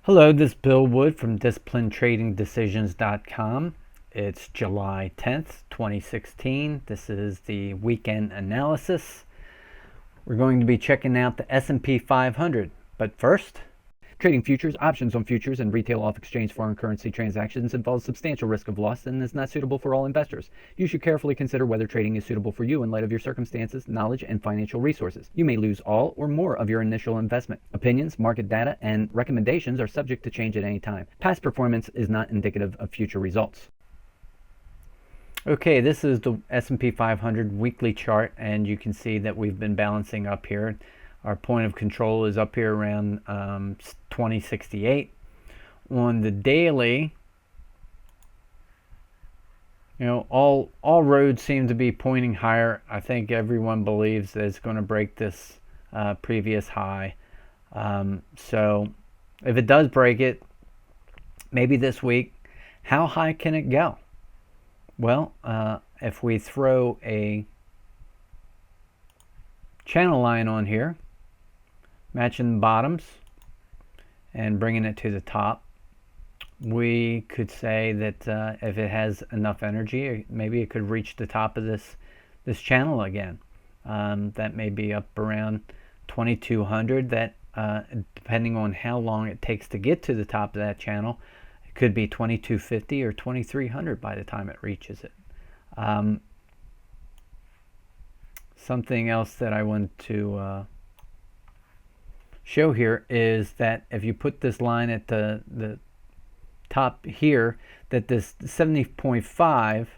Hello, this is Bill Wood from DisciplinedTradingDecisions.com. It's July 10th, 2016. This is the weekend analysis. We're going to be checking out the S&P 500. But first, trading futures, options on futures, and retail off-exchange foreign currency transactions involves substantial risk of loss and is not suitable for all investors. You should carefully consider whether trading is suitable for you in light of your circumstances, knowledge, and financial resources. You may lose all or more of your initial investment. Opinions, market data, and recommendations are subject to change at any time. Past performance is not indicative of future results. Okay, this is the S&P 500 weekly chart, and you can see that we've been balancing up here. Our point of control is up here around 2068. On the daily, all roads seem to be pointing higher. I think everyone believes that it's going to break this previous high. So if it does break it, maybe this week, how high can it go? Well, if we throw a channel line on here, matching the bottoms and bringing it to the top, we could say that if it has enough energy, maybe it could reach the top of this channel again. That may be up around 2200. That depending on how long it takes to get to the top of that channel, it could be 2250 or 2300 by the time it reaches it. Something else that I want to show here is that if you put this line at the top here, that this 70.5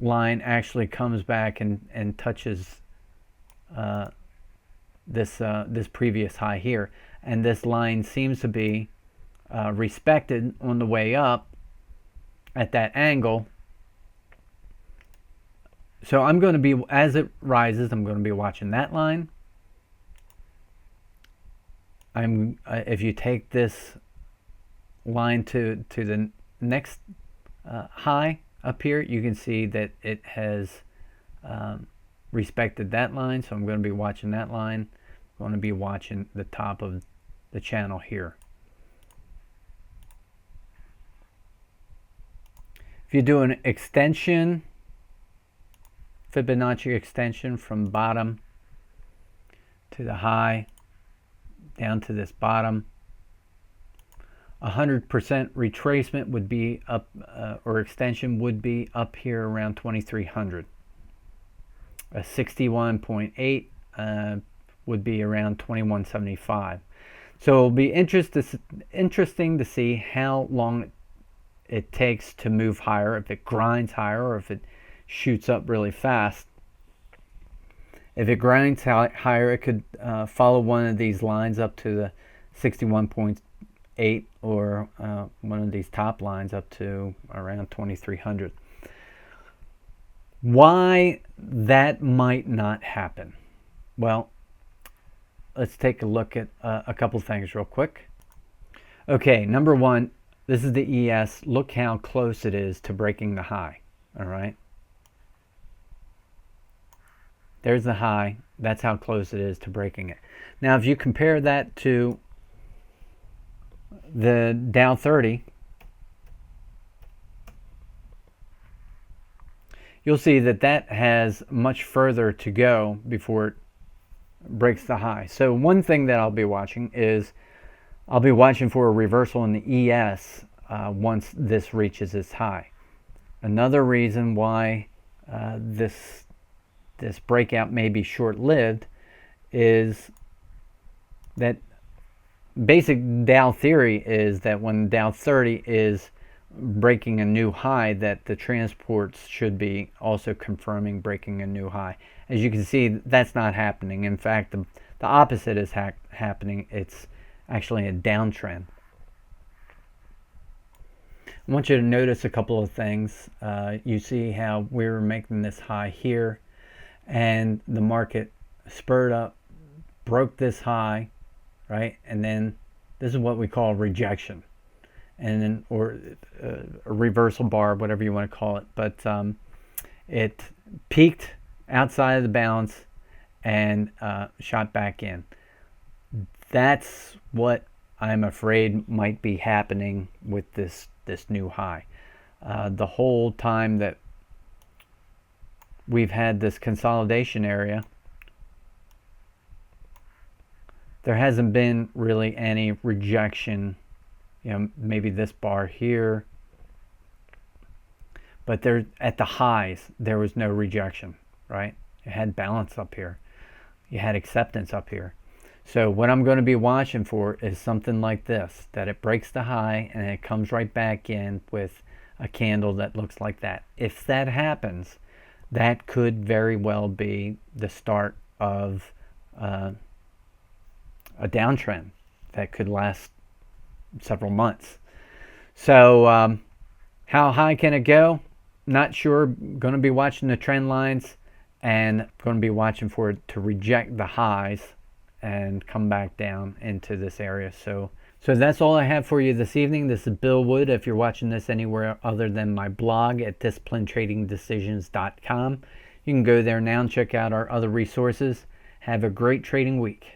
line actually comes back and touches this previous high here, and this line seems to be respected on the way up at that angle. So I'm going to be, as it rises, I'm going to be watching that line. If you take this line to the next high up here, you can see that it has respected that line. So I'm going to be watching that line. I'm going to be watching the top of the channel here. If you do an extension, Fibonacci extension from bottom to the high down to this bottom, 100% retracement would be up, or extension would be up here around 2300. A 61.8 would be around 2175. So it'll be interesting to see how long it takes to move higher, if it grinds higher or if it shoots up really fast. If it grinds higher, it could follow one of these lines up to the 61.8 or one of these top lines up to around 2300. Why that might not happen? Well, let's take a look at a couple things real quick. Okay, number one, this is the ES. Look how close it is to breaking the high. All right. There's the high. That's how close it is to breaking it. Now, if you compare that to the Dow 30, you'll see that that has much further to go before it breaks the high. So one thing that I'll be watching is I'll be watching for a reversal in the ES once this reaches its high. Another reason why this breakout may be short-lived is that basic Dow theory is that when Dow 30 is breaking a new high, that the transports should be also confirming breaking a new high. As you can see, that's not happening. In fact, the opposite is happening. It's actually a downtrend. I want you to notice a couple of things. You see how we're making this high here, and the market spurred up, broke this high, right? And then this is what we call rejection, and then or a reversal bar, whatever you want to call it. But It peaked outside of the bounds and shot back in. That's what I'm afraid might be happening with this new high. The whole time that we've had this consolidation area, there hasn't been really any rejection. Maybe this bar here, but there at the highs there was no rejection, right? You had balance up here, you had acceptance up here. So what I'm going to be watching for is something like this, that it breaks the high and it comes right back in with a candle that looks like that. If that happens, that could very well be the start of a downtrend that could last several months. So how high can it go? Not sure. Going to be watching the trend lines and going to be watching for it to reject the highs and come back down into this area. So that's all I have for you this evening. This is Bill Wood. If you're watching this anywhere other than my blog at disciplinedtradingdecisions.com, you can go there now and check out our other resources. Have a great trading week.